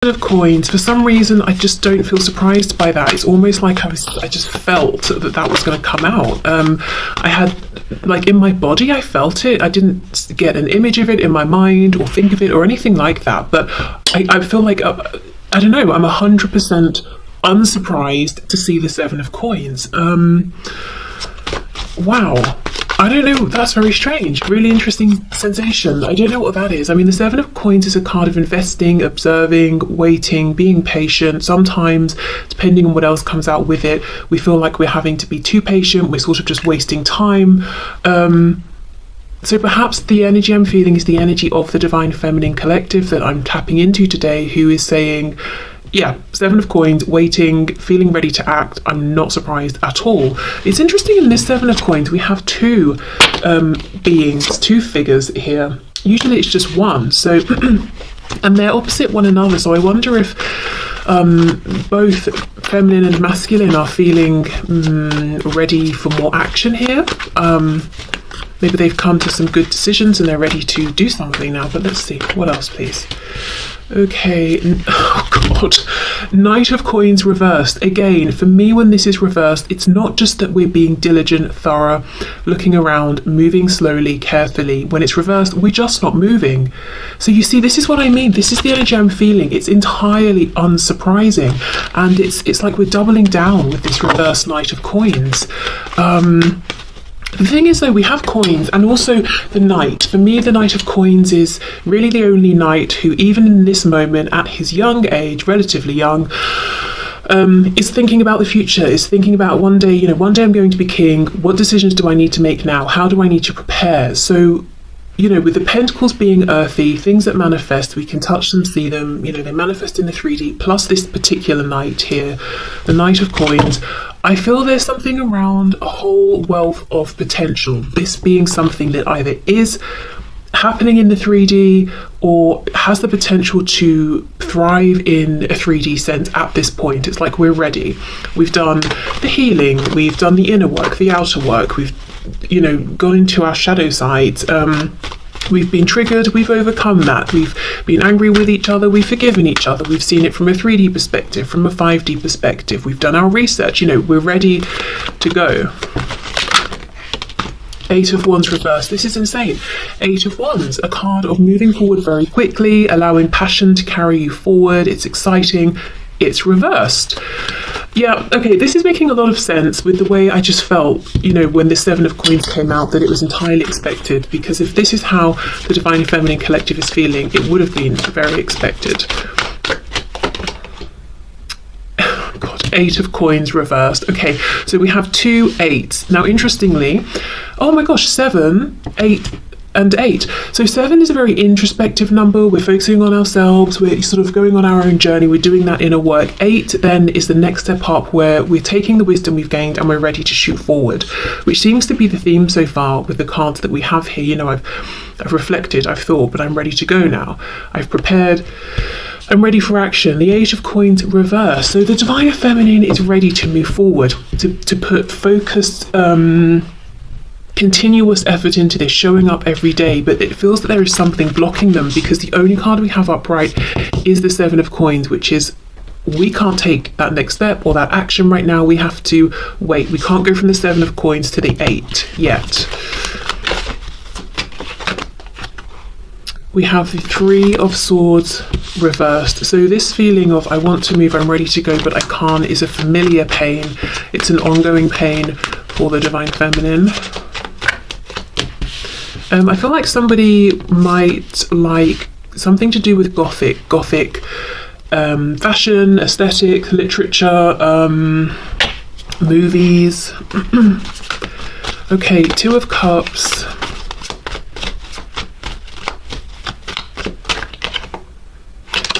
of coins, for some reason I just don't feel surprised by that. It's almost like I just felt that was going to come out. I had, like, in my body, I felt it. I didn't get an image of it in my mind or think of it or anything like that, but I feel like I don't know, I'm 100% unsurprised to see the 7 of coins. Wow. I don't know, that's very strange. Really interesting sensation. I don't know what that is. I mean, the 7 of coins is a card of investing, observing, waiting, being patient. Sometimes, depending on what else comes out with it, we feel like we're having to be too patient. We're sort of just wasting time. So perhaps the energy I'm feeling is the energy of the Divine Feminine Collective that I'm tapping into today, who is saying, yeah, 7 of coins, waiting, feeling ready to act. I'm not surprised at all. It's interesting, in this 7 of coins, we have two beings, two figures here. Usually it's just one, so and they're opposite one another. So I wonder if both feminine and masculine are feeling ready for more action here. Maybe they've come to some good decisions and they're ready to do something now. But let's see, what else, please? Okay, oh god, Knight of Coins reversed. Again, for me, when this is reversed, it's not just that we're being diligent, thorough, looking around, moving slowly, carefully. When it's reversed, we're just not moving. So you see, this is what I mean. This is the energy I'm feeling. It's entirely unsurprising. And it's like we're doubling down with this reversed Knight of Coins. The thing is, though, we have coins and also the Knight. For me, the Knight of Coins is really the only knight who, even in this moment, at his young age, relatively young, is thinking about the future, is thinking about one day I'm going to be king. What decisions do I need to make now? How do I need to prepare? So, with the pentacles being earthy, things that manifest, we can touch them, see them, they manifest in the 3D, plus this particular knight here, the Knight of Coins. I feel there's something around a whole wealth of potential, this being something that either is happening in the 3D or has the potential to thrive in a 3D sense at this point. It's like we're ready. We've done the healing, we've done the inner work, the outer work, we've gone into our shadow sides. We've been triggered, we've overcome that, we've been angry with each other, we've forgiven each other, we've seen it from a 3D perspective, from a 5D perspective, we've done our research, we're ready to go. 8 of Wands reversed. This is insane. 8 of Wands, a card of moving forward very quickly, allowing passion to carry you forward. It's exciting. It's reversed. Yeah, okay, this is making a lot of sense with the way I just felt, when the 7 of Coins came out, that it was entirely expected, because if this is how the Divine Feminine Collective is feeling, it would have been very expected. God, 8 of Coins reversed. Okay, so we have 2 8s. Now, interestingly, oh my gosh, 7, 8, and 8. So 7 is a very introspective number. We're focusing on ourselves. We're sort of going on our own journey. We're doing that inner work. 8 then is the next step up, where we're taking the wisdom we've gained and we're ready to shoot forward, which seems to be the theme so far with the cards that we have here. I've reflected, I've thought, but I'm ready to go now. I've prepared. I'm ready for action. The 8 of Coins reverse. So the Divine Feminine is ready to move forward, to put focused, continuous effort into this, showing up every day, but it feels that there is something blocking them, because the only card we have upright is the 7 of Coins, which is, we can't take that next step or that action right now. We have to wait. We can't go from the 7 of Coins to the 8 yet. We have the 3 of Swords reversed. So this feeling of I want to move, I'm ready to go, but I can't, is a familiar pain. It's an ongoing pain for the Divine Feminine. I feel like somebody might like something to do with Gothic fashion, aesthetic, literature, movies. Okay, 2 of Cups.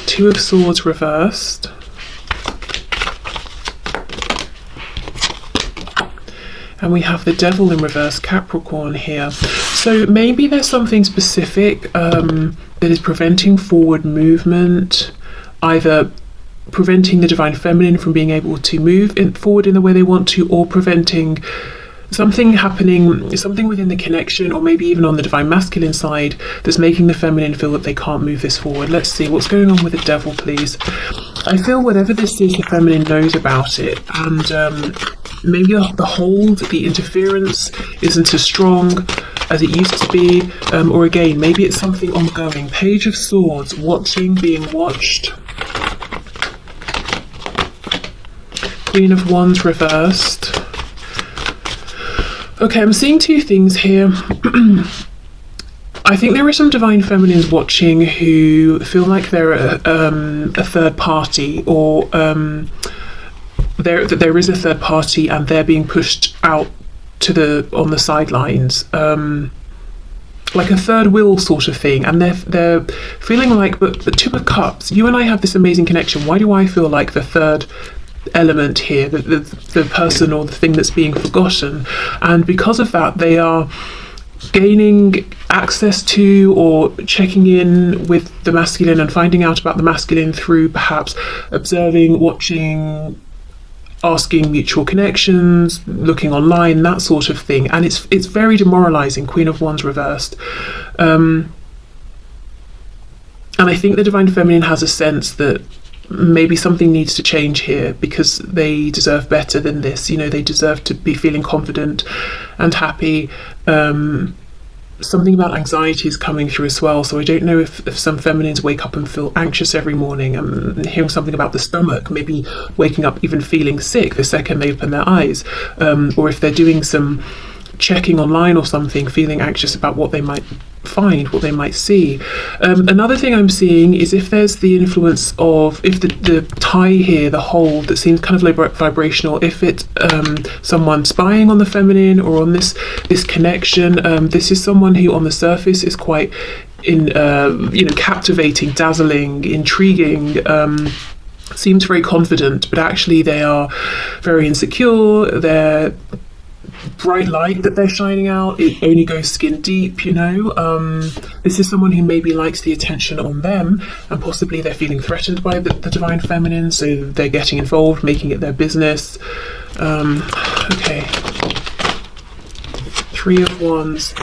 Two of Swords reversed. And we have the Devil in reverse, Capricorn here. So maybe there's something specific that is preventing forward movement, either preventing the Divine Feminine from being able to move forward in the way they want to, or preventing something happening, something within the connection, or maybe even on the divine masculine side, that's making the feminine feel that they can't move this forward. Let's see what's going on with the devil, please. I feel whatever this is, the feminine knows about it, and maybe the hold, the interference isn't as strong as it used to be, or again, maybe it's something ongoing. Page of Swords, watching, being watched. Queen of Wands reversed. Okay, I'm seeing two things here. I think there are some divine feminines watching who feel like they're a third party, or there is a third party and they're being pushed out to on the sidelines, like a third wheel sort of thing, and they're feeling like, but Two of Cups, you and I have this amazing connection. Why do I feel like the third element here, the person or the thing that's being forgotten? And because of that, they are gaining access to or checking in with the masculine and finding out about the masculine through perhaps observing, watching, asking mutual connections, looking online, that sort of thing. And it's very demoralizing. Queen of Wands reversed. And I think the divine feminine has a sense that maybe something needs to change here, because they deserve better than this. You know, they deserve to be feeling confident and happy. Something about anxiety is coming through as well. So I don't know if some feminines wake up and feel anxious every morning. I'm hearing something about the stomach, maybe waking up even feeling sick the second they open their eyes, or if they're doing some checking online or something, feeling anxious about what they might find, what they might see. Another thing I'm seeing is if there's the influence of, if the tie here, the hold that seems kind of vibrational, if it's someone spying on the feminine or on this connection. This is someone who on the surface is quite captivating, dazzling, intriguing, seems very confident, but actually they are very insecure. They're bright light that they're shining out, it only goes skin deep, you know. This is someone who maybe likes the attention on them, and possibly they're feeling threatened by the divine feminine, so they're getting involved, making it their business. Okay, Three of Wands.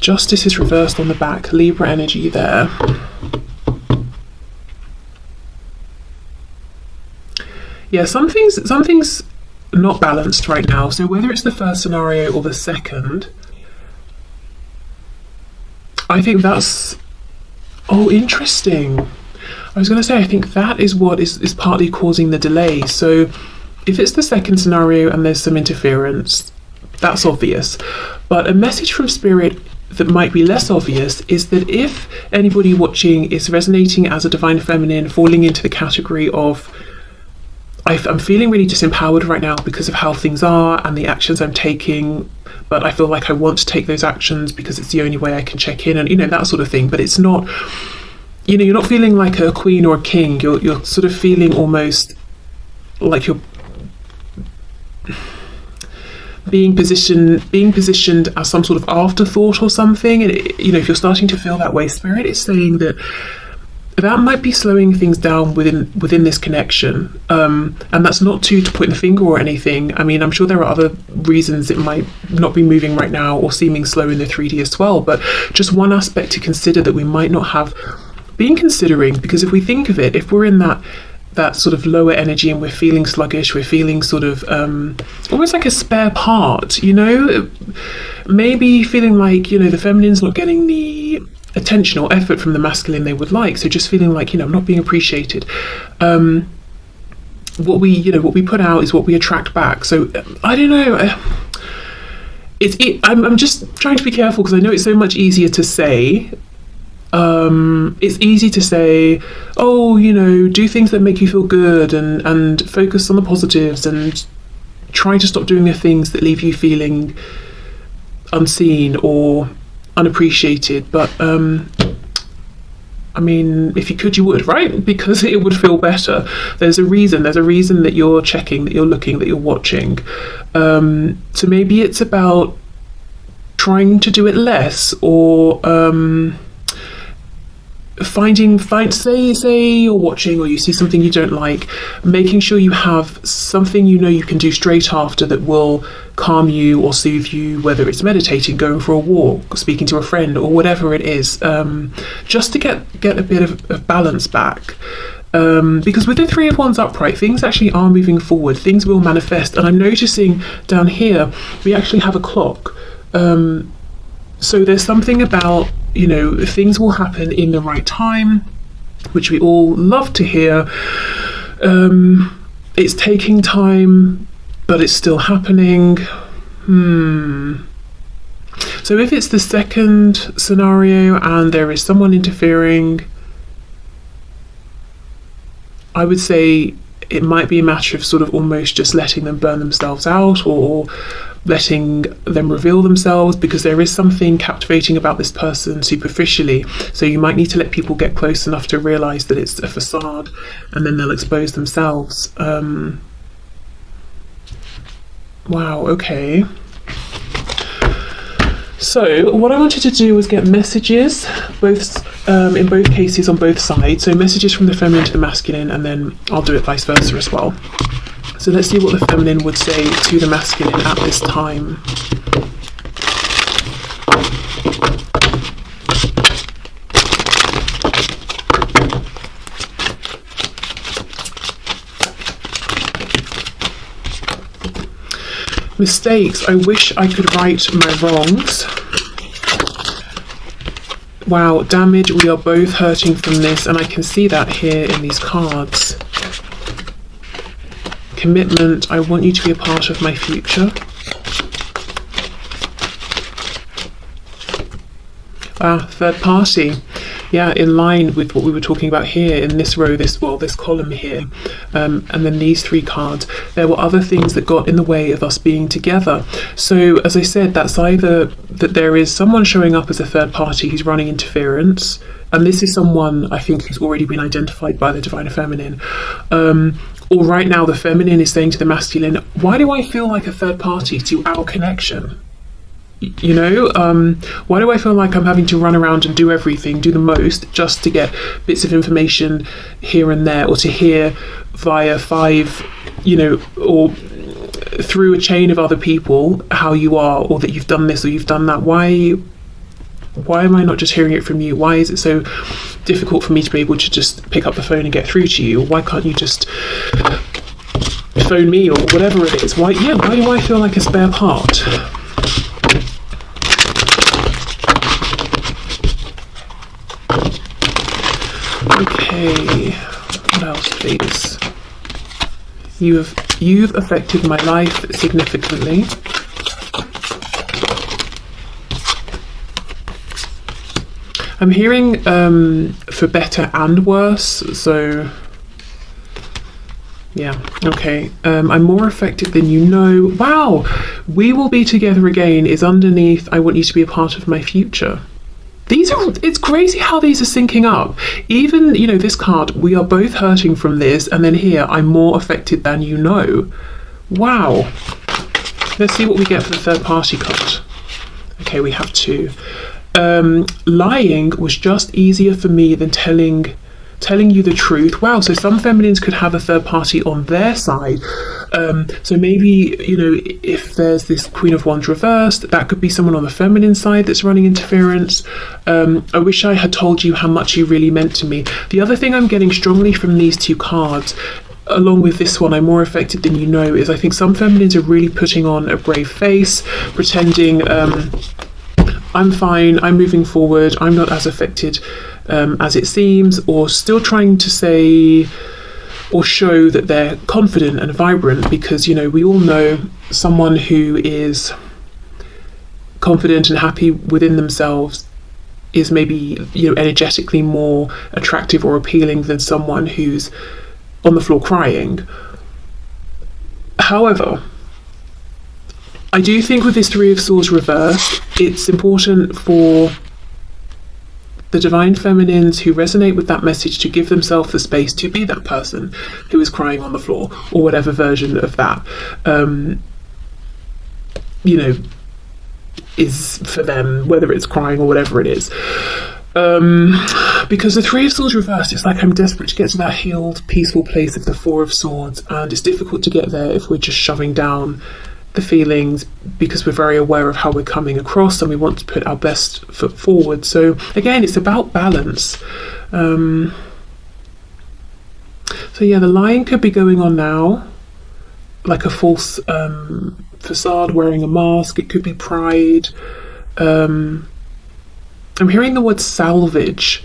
Justice is reversed on the back, Libra energy there. Yeah, something's not balanced right now. So whether it's the first scenario or the second, I think that's, oh, interesting. I was going to say, I think that is what is partly causing the delay. So if it's the second scenario and there's some interference, that's obvious. But a message from Spirit that might be less obvious is that if anybody watching is resonating as a divine feminine, falling into the category of, I'm feeling really disempowered right now because of how things are and the actions I'm taking, but I feel like I want to take those actions because it's the only way I can check in, and that sort of thing. But it's not, you're not feeling like a queen or a king. You're sort of feeling almost like you're being positioned as some sort of afterthought or something. And if you're starting to feel that way, Spirit is saying that might be slowing things down within this connection, and that's not to point the finger or anything. I mean, I'm sure there are other reasons it might not be moving right now or seeming slow in the 3D as well, but just one aspect to consider that we might not have been considering, because if we think of it, if we're in that sort of lower energy and we're feeling sluggish, we're feeling sort of almost like a spare part, maybe feeling like the feminine's not getting the attention or effort from the masculine they would like, so just feeling like I'm not being appreciated. What we put out is what we attract back. So I don't know, I'm just trying to be careful, because I know it's so much easier to say. It's easy to say, oh, do things that make you feel good, and focus on the positives, and try to stop doing the things that leave you feeling unseen or unappreciated. But I mean, if you could, you would, right? Because it would feel better. There's a reason that you're checking, that you're looking, that you're watching. So maybe it's about trying to do it less, or say you're watching or you see something you don't like, making sure you have something you know you can do straight after that will calm you or soothe you, whether it's meditating, going for a walk, speaking to a friend, or whatever it is, just to get a bit of balance back. Because with the Three of Wands upright, things actually are moving forward, things will manifest. And I'm noticing down here we actually have a clock. So there's something about, you know, things will happen in the right time, which we all love to hear. It's taking time, but it's still happening. So if it's the second scenario and there is someone interfering, I would say it might be a matter of sort of almost just letting them burn themselves out, or letting them reveal themselves, because there is something captivating about this person superficially. So you might need to let people get close enough to realize that it's a facade, and then they'll expose themselves. Wow, okay. So what I wanted to do was get messages, in both cases on both sides. So messages from the feminine to the masculine, and then I'll do it vice versa as well. So let's see what the feminine would say to the masculine at this time. Mistakes. I wish I could right my wrongs. Wow, damage. We are both hurting from this, and I can see that here in these cards. Commitment. I want you to be a part of my future. Third party. Yeah, in line with what we were talking about here in this row, this column here, and then these three cards. There were other things that got in the way of us being together. So as I said, that's either that there is someone showing up as a third party who's running interference, and this is someone I think who's already been identified by the divine feminine, or right now the feminine is saying to the masculine, why do I feel like a third party to our connection? You know, why do I feel like I'm having to run around and do everything, do the most, just to get bits of information here and there, or to hear via five, you know, or through a chain of other people how you are, or that you've done this or you've done that? Why am I not just hearing it from you? Why is it so difficult for me to be able to just pick up the phone and get through to you? Why can't you just phone me, or whatever it is? Why do I feel like a spare part? Okay, what else, please? You've affected my life significantly. I'm hearing for better and worse, so yeah, okay. I'm more affected than you know. Wow, we will be together again is underneath, I want you to be a part of my future. It's crazy how these are syncing up. Even, you know, this card, we are both hurting from this, and then here, I'm more affected than you know. Wow. Let's see what we get for the third party card. Okay, we have two. Lying was just easier for me than telling you the truth. Wow, so some feminines could have a third party on their side. So maybe, you know, if there's this Queen of Wands reversed, that could be someone on the feminine side that's running interference. I wish I had told you how much you really meant to me. The other thing I'm getting strongly from these two cards, along with this one, I'm more affected than you know, is I think some feminines are really putting on a brave face, pretending I'm fine, I'm moving forward, I'm not as affected as it seems, or still trying to say or show that they're confident and vibrant, because, you know, we all know someone who is confident and happy within themselves is maybe, you know, energetically more attractive or appealing than someone who's on the floor crying. However, I do think with this Three of Swords reversed, it's important for the divine feminines who resonate with that message to give themselves the space to be that person who is crying on the floor, or whatever version of that, you know, is for them, whether it's crying or whatever it is. Because the Three of Swords reversed, it's like I'm desperate to get to that healed, peaceful place of the Four of Swords, and it's difficult to get there if we're just shoving down the feelings, because we're very aware of how we're coming across and we want to put our best foot forward. So again, it's about balance. So yeah, the lying could be going on now, like a false facade, wearing a mask. It could be pride. I'm hearing the word salvage.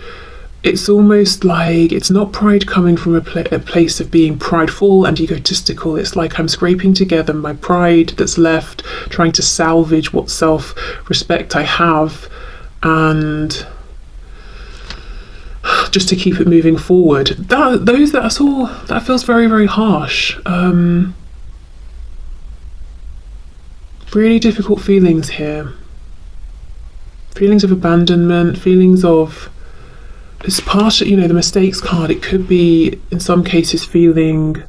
It's almost like it's not pride coming from a place of being prideful and egotistical. It's like I'm scraping together my pride that's left, trying to salvage what self-respect I have, and just to keep it moving forward. That feels very, very harsh. Really difficult feelings here. Feelings of abandonment, feelings of, it's part of, the mistakes card. It could be, in some cases, feeling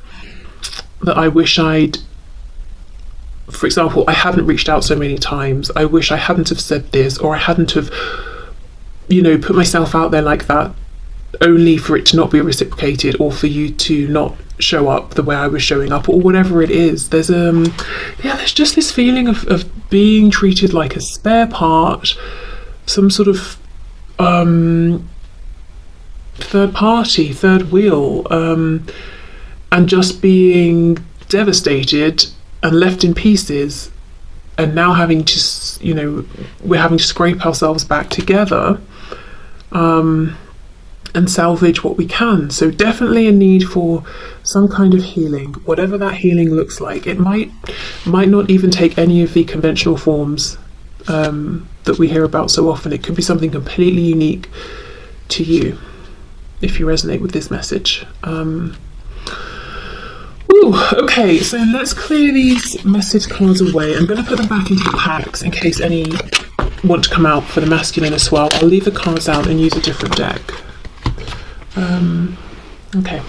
that I wish I'd, for example, I hadn't reached out so many times. I wish I hadn't have said this, or I hadn't have, put myself out there like that, only for it to not be reciprocated, or for you to not show up the way I was showing up, or whatever it is. There's there's just this feeling of being treated like a spare part, some sort of third party, third wheel, and just being devastated and left in pieces, and now having to, we're having to scrape ourselves back together and salvage what we can. So definitely a need for some kind of healing, whatever that healing looks like. It might not even take any of the conventional forms that we hear about so often. It could be something completely unique to you, if you resonate with this message. Okay, so let's clear these message cards away. I'm going to put them back into the packs in case any want to come out for the masculine as well. I'll leave the cards out and use a different deck. Okay.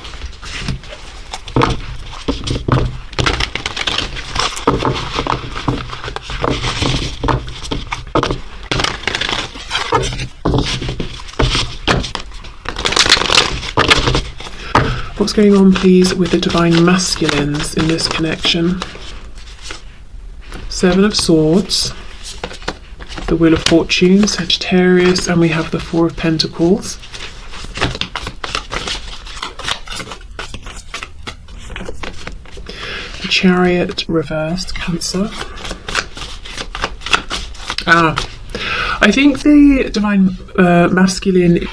What's going on, please, with the divine masculines in this connection? Seven of Swords, the Wheel of Fortune, Sagittarius, and we have the Four of Pentacles. The Chariot reversed, Cancer. I think the divine masculine,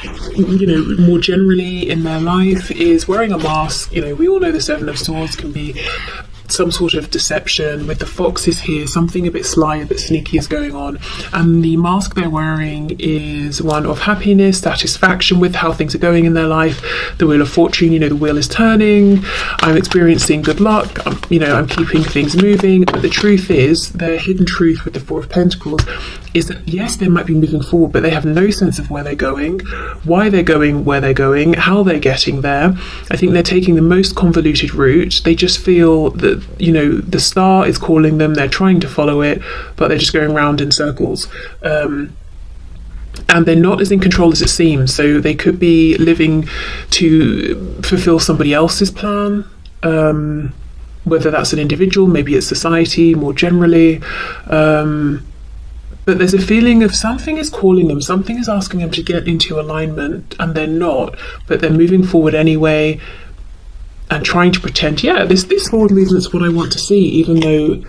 more generally in their life, is wearing a mask. We all know the Seven of Swords can be some sort of deception. With the foxes here, something a bit sly, a bit sneaky is going on, and the mask they're wearing is one of happiness, satisfaction with how things are going in their life. The Wheel of Fortune, the wheel is turning, I'm experiencing good luck, I'm keeping things moving. But the truth is, their hidden truth with the Four of Pentacles is that yes, they might be moving forward, but they have no sense of where they're going, why they're going where they're going, how they're getting there. I think they're taking the most convoluted route. They just feel that, the star is calling them, they're trying to follow it, but they're just going round in circles. And they're not as in control as it seems. So they could be living to fulfill somebody else's plan, whether that's an individual, maybe it's society more generally. But there's a feeling of something is calling them, something is asking them to get into alignment, and they're not, but they're moving forward anyway and trying to pretend, this forward movement's what I want to see, even though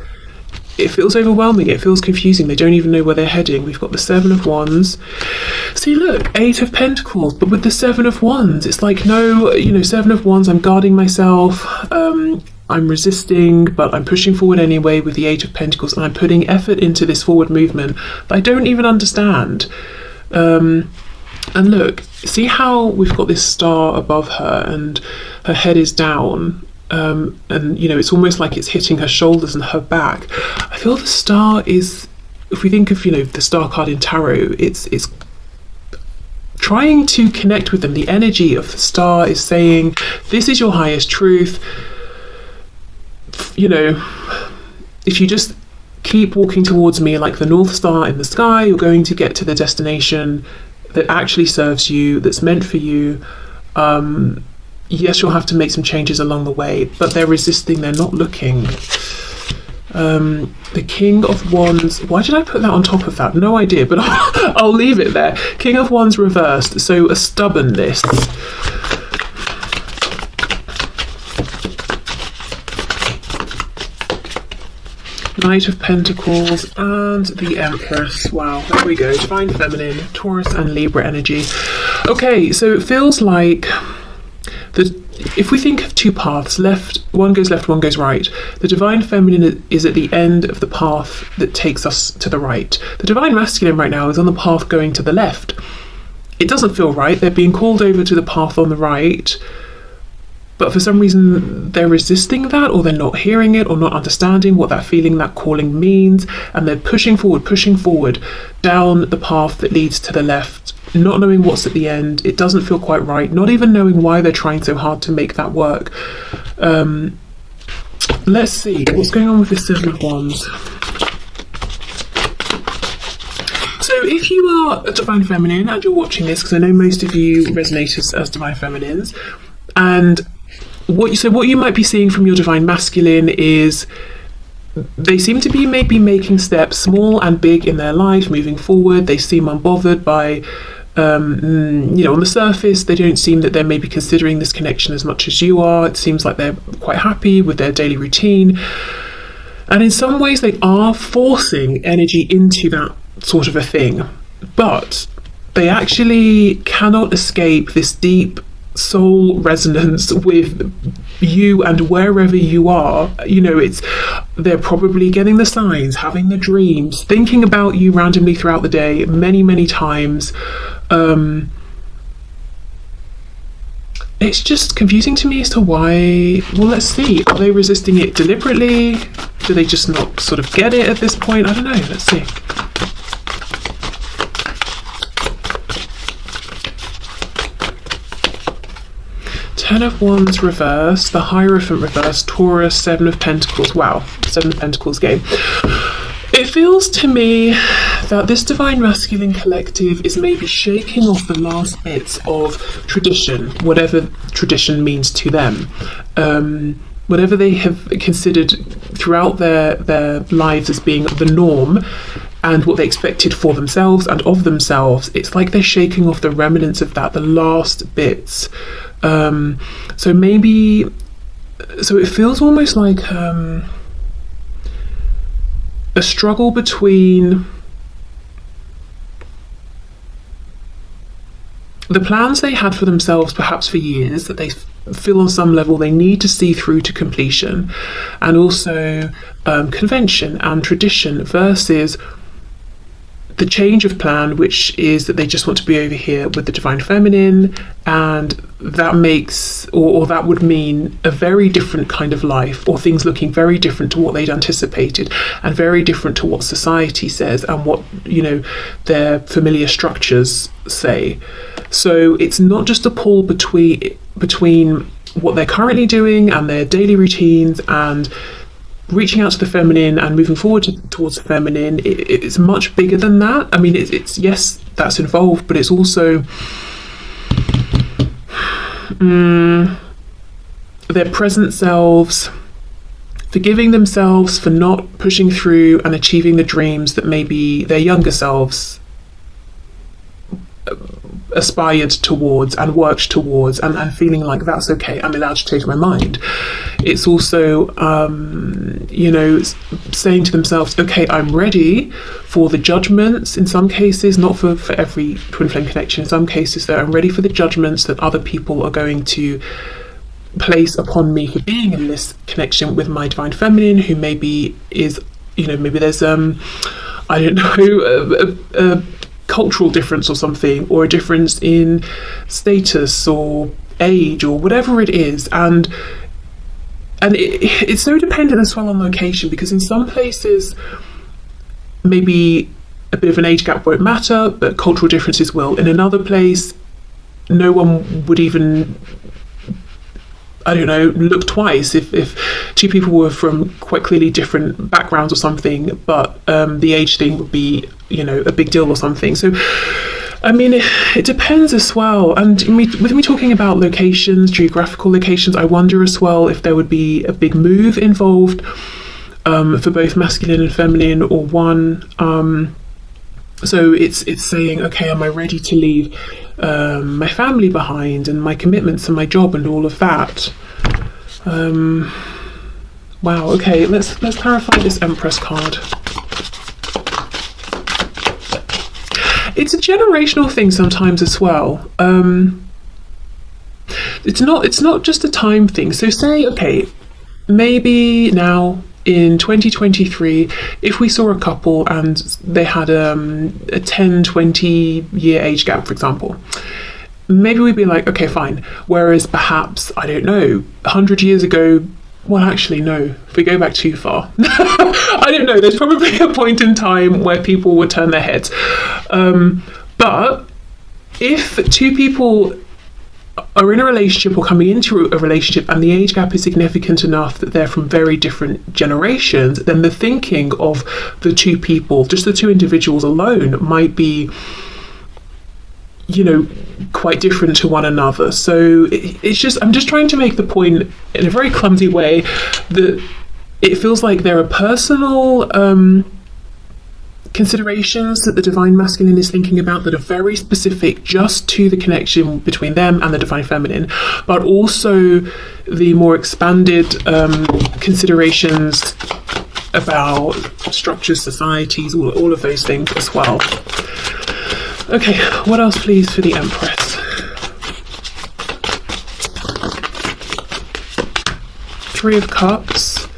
it feels overwhelming, it feels confusing, they don't even know where they're heading. We've got the Seven of Wands. See, look, Eight of Pentacles, but with the Seven of Wands, it's like, no, Seven of Wands, I'm guarding myself, I'm resisting, but I'm pushing forward anyway with the Eight of Pentacles, and I'm putting effort into this forward movement that I don't even understand. And look, see how we've got this star above her and her head is down, and it's almost like it's hitting her shoulders and her back. I feel the star is, if we think of the star card in tarot, it's trying to connect with them. The energy of the star is saying, this is your highest truth. If you just keep walking towards me like the North Star in the sky, you're going to get to the destination that actually serves you, that's meant for you. Yes, you'll have to make some changes along the way, but they're resisting, they're not looking. The King of Wands, why did I put that on top of that? No idea, but I'll leave it there. King of Wands reversed, so a stubbornness. Knight of Pentacles and the Empress. Wow, there we go. Divine Feminine, Taurus and Libra energy. Okay, so it feels like if we think of two paths, one goes left, one goes right. The Divine Feminine is at the end of the path that takes us to the right. The Divine Masculine right now is on the path going to the left. It doesn't feel right. They're being called over to the path on the right, but for some reason they're resisting that, or they're not hearing it, or not understanding what that feeling, that calling means, and they're pushing forward down the path that leads to the left, not knowing what's at the end. It doesn't feel quite right, not even knowing why they're trying so hard to make that work. Let's see what's going on with this Seven of Wands. So if you are a Divine Feminine and you're watching this, because I know most of you resonate as Divine Feminines, and what you might be seeing from your Divine Masculine is they seem to be maybe making steps, small and big, in their life, moving forward. They seem unbothered by, on the surface, they don't seem that they're maybe considering this connection as much as you are. It seems like they're quite happy with their daily routine. And in some ways, they are forcing energy into that sort of a thing. But they actually cannot escape this deep soul resonance with you and wherever you are. They're probably getting the signs, having the dreams, thinking about you randomly throughout the day many times. It's just confusing to me as to why. Well, let's see, are they resisting it deliberately? Do they just not sort of get it at this point? I don't know. Let's see. Ten of Wands reversed, the Hierophant reversed, Taurus, Seven of Pentacles. Wow, Seven of Pentacles game. It feels to me that this Divine Masculine collective is maybe shaking off the last bits of tradition, whatever tradition means to them. Whatever they have considered throughout their lives as being the norm, and what they expected for themselves and of themselves, it's like they're shaking off the remnants of that, the last bits. So it feels almost like a struggle between the plans they had for themselves, perhaps for years, that they feel on some level they need to see through to completion, and also convention and tradition, versus the change of plan, which is that they just want to be over here with the Divine Feminine, and that makes, or that would mean a very different kind of life, or things looking very different to what they'd anticipated, and very different to what society says and what their familiar structures say. So it's not just a pull between what they're currently doing and their daily routines and reaching out to the feminine and moving forward towards the feminine. It's much bigger than that. I mean, it's yes, that's involved, but it's also their present selves forgiving themselves for not pushing through and achieving the dreams that maybe their younger selves aspired towards and worked towards, and feeling like that's okay, I'm allowed to change my mind. It's also saying to themselves, okay, I'm ready for the judgments, in some cases, not for every twin flame connection, in some cases that I'm ready for the judgments that other people are going to place upon me for being in this connection with my Divine Feminine, who maybe is, maybe there's I don't know, a cultural difference or something, or a difference in status or age or whatever it is, and it's so dependent as well on location, because in some places maybe a bit of an age gap won't matter, but cultural differences will. In another place, no one would even, I don't know, look twice if two people were from quite clearly different backgrounds or something, but the age thing would be, a big deal or something. So I mean, it depends as well. And with me talking about locations, geographical locations, I wonder as well if there would be a big move involved for both masculine and feminine, or one. So it's saying, okay, am I ready to leave my family behind and my commitments and my job and all of that? Wow. Okay, let's clarify this Empress card. It's a generational thing sometimes as well. It's not just a time thing. So say, okay, maybe now in 2023, if we saw a couple and they had a 10-20 year age gap, for example, maybe we'd be like, okay, fine. Whereas perhaps, I don't know, 100 years ago, well, actually, no, if we go back too far, I don't know, there's probably a point in time where people would turn their heads. But if two people are in a relationship or coming into a relationship and the age gap is significant enough that they're from very different generations, then the thinking of the two people, just the two individuals alone, might be, you know, quite different to one another. So it's just, I'm just trying to make the point in a very clumsy way that it feels like there are personal considerations that the divine masculine is thinking about that are very specific just to the connection between them and the divine feminine, but also the more expanded considerations about structures, societies, all of those things as well. Okay, what else please for the Empress? Three of Cups.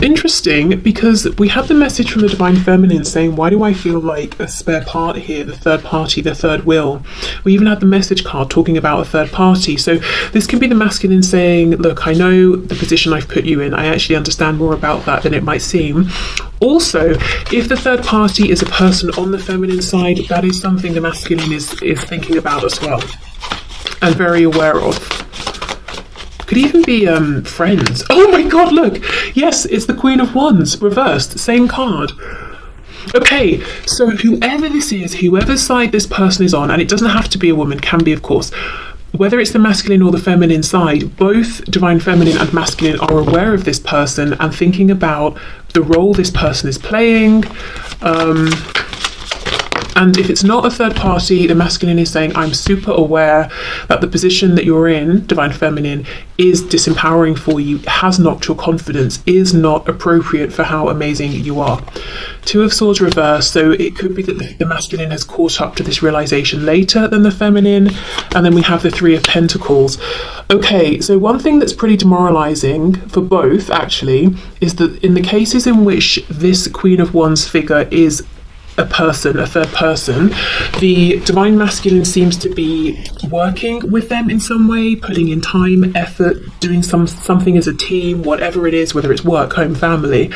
Interesting, because we have the message from the divine feminine saying, why do I feel like a spare part here, the third party, the third wheel? We even had the message card talking about a third party. So this can be the masculine saying, look, I know the position I've put you in, I actually understand more about that than it might seem. Also, if the third party is a person on the feminine side, that is something the masculine is thinking about as well and very aware of. Could even be friends. Oh my god, look! Yes, it's the Queen of Wands, reversed, same card. Okay, so whoever this is, whoever side this person is on, and it doesn't have to be a woman, can be of course, whether it's the masculine or the feminine side, both divine feminine and masculine are aware of this person and thinking about the role this person is playing. And if it's not a third party, the masculine is saying, I'm super aware that the position that you're in, divine feminine, is disempowering for you, has knocked your confidence, is not appropriate for how amazing you are. Two of Swords reversed, so it could be that the masculine has caught up to this realization later than the feminine. And then we have the Three of Pentacles. Okay, so one thing that's pretty demoralizing for both, actually, is that in the cases in which this Queen of Wands figure is a person, a third person, the divine masculine seems to be working with them in some way, putting in time, effort, doing something as a team, whatever it is, whether it's work, home, family.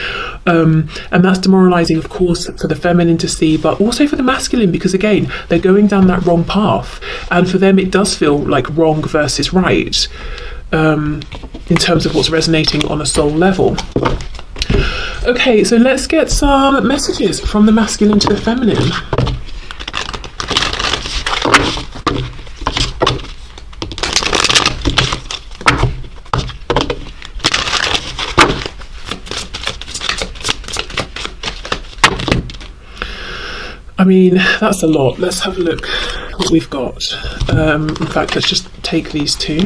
And that's demoralizing, of course, for the feminine to see, but also for the masculine, because again, they're going down that wrong path. And for them, it does feel like wrong versus right, in terms of what's resonating on a soul level. Okay, so let's get some messages from the masculine to the feminine. I mean, that's a lot. Let's have a look what we've got. In fact, let's just take these two.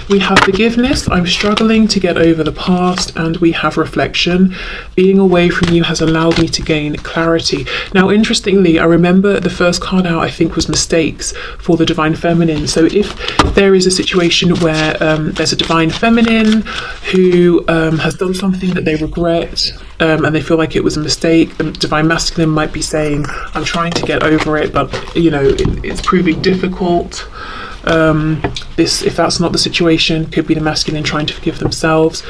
We have forgiveness, I'm struggling to get over the past, and we have reflection. Being away from you has allowed me to gain clarity. Now, interestingly, I remember the first card out, I think, was mistakes for the divine feminine. So if there is a situation where there's a divine feminine who has done something that they regret, and they feel like it was a mistake, the divine masculine might be saying, I'm trying to get over it, but you know, it's proving difficult. If that's not the situation, could be the masculine trying to forgive themselves.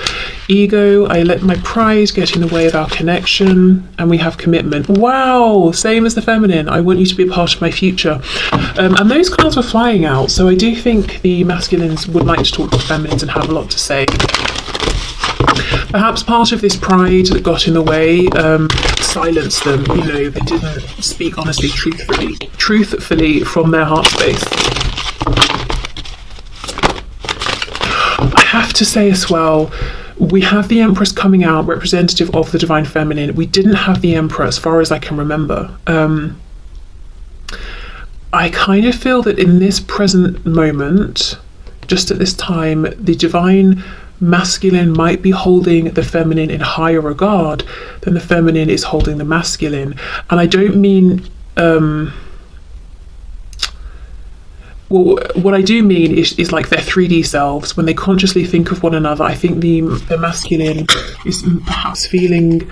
Ego, I let my pride get in the way of our connection. And we have commitment. Wow, same as the feminine. I want you to be a part of my future. And those cards were flying out, so I do think the masculines would like to talk to the feminines and have a lot to say. Perhaps part of this pride that got in the way, silenced them. You know, they didn't speak honestly, truthfully from their heart space. I have to say as well, we have the Empress coming out, representative of the Divine Feminine. We didn't have the Emperor as far as I can remember. I kind of feel that in this present moment, just at this time, the Divine Masculine might be holding the feminine in higher regard than the feminine is holding the masculine. And I don't mean, well, what I do mean is like their 3D selves, when they consciously think of one another. I think the masculine is perhaps feeling,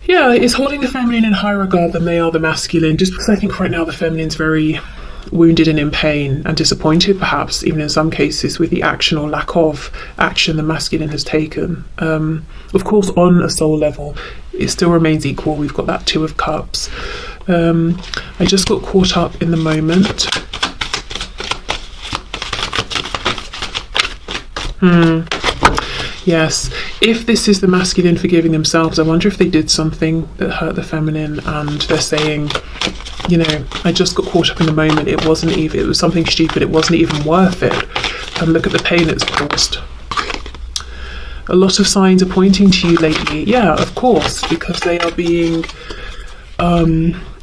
yeah, is holding the feminine in higher regard than they are the masculine, just because I think right now the feminine's very wounded and in pain and disappointed, perhaps even in some cases, with the action or lack of action the masculine has taken. Of course, on a soul level, it still remains equal. We've got that Two of Cups. I just got caught up in the moment. Yes, if this is the masculine forgiving themselves, I wonder if they did something that hurt the feminine and they're saying, you know, I just got caught up in the moment. It wasn't even, it was something stupid. It wasn't even worth it. And look at the pain it's caused. A lot of signs are pointing to you lately. Yeah, of course, because they are being,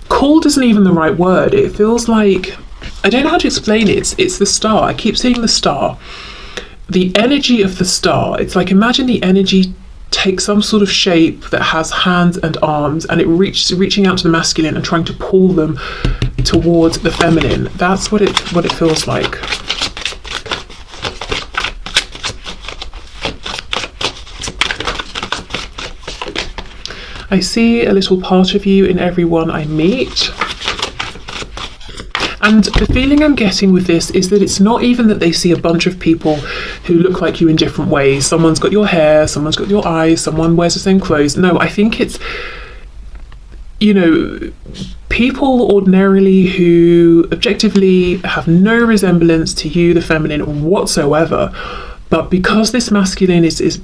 called isn't even the right word. It feels like, I don't know how to explain it. It's the star. I keep seeing the star. The energy of the star, it's like, imagine the energy takes some sort of shape that has hands and arms, and it reaching out to the masculine and trying to pull them towards the feminine. That's what it feels like. I see a little part of you in everyone I meet. And the feeling I'm getting with this is that it's not even that they see a bunch of people who look like you in different ways. Someone's got your hair, someone's got your eyes, someone wears the same clothes. No, I think it's, you know, people ordinarily who objectively have no resemblance to you, the feminine, whatsoever. But because this masculine is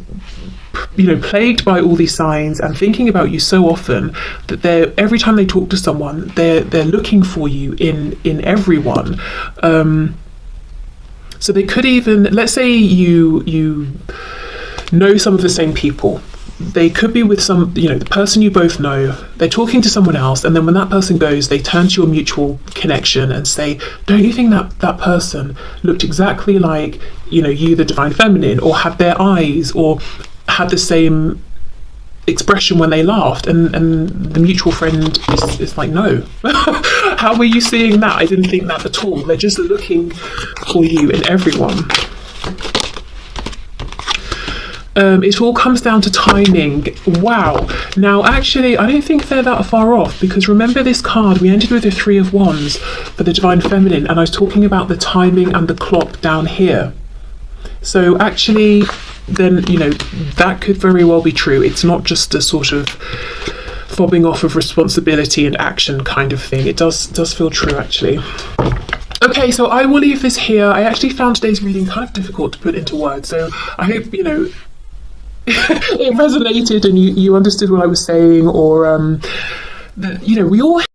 you know, plagued by all these signs and thinking about you so often, that they're, every time they talk to someone, they're looking for you in everyone. So they could even, let's say you know some of the same people. They could be with some, you know, the person you both know, they're talking to someone else, and then when that person goes, they turn to your mutual connection and say, don't you think that person looked exactly like, you know, you, the Divine Feminine, or had their eyes, or had the same expression when they laughed? And the mutual friend is like, no. How were you seeing that? I didn't think that at all. They're just looking for you in everyone. It all comes down to timing. Wow. Now, actually, I don't think they're that far off, because remember this card, we ended with the Three of Wands for the Divine Feminine, and I was talking about the timing and the clock down here. So actually, then, you know, that could very well be true. It's not just a sort of fobbing off of responsibility and action kind of thing. It does feel true, actually. Okay, so I will leave this here. I actually found today's reading kind of difficult to put into words, so I hope, you know, it resonated and you understood what I was saying, or that, you know, we all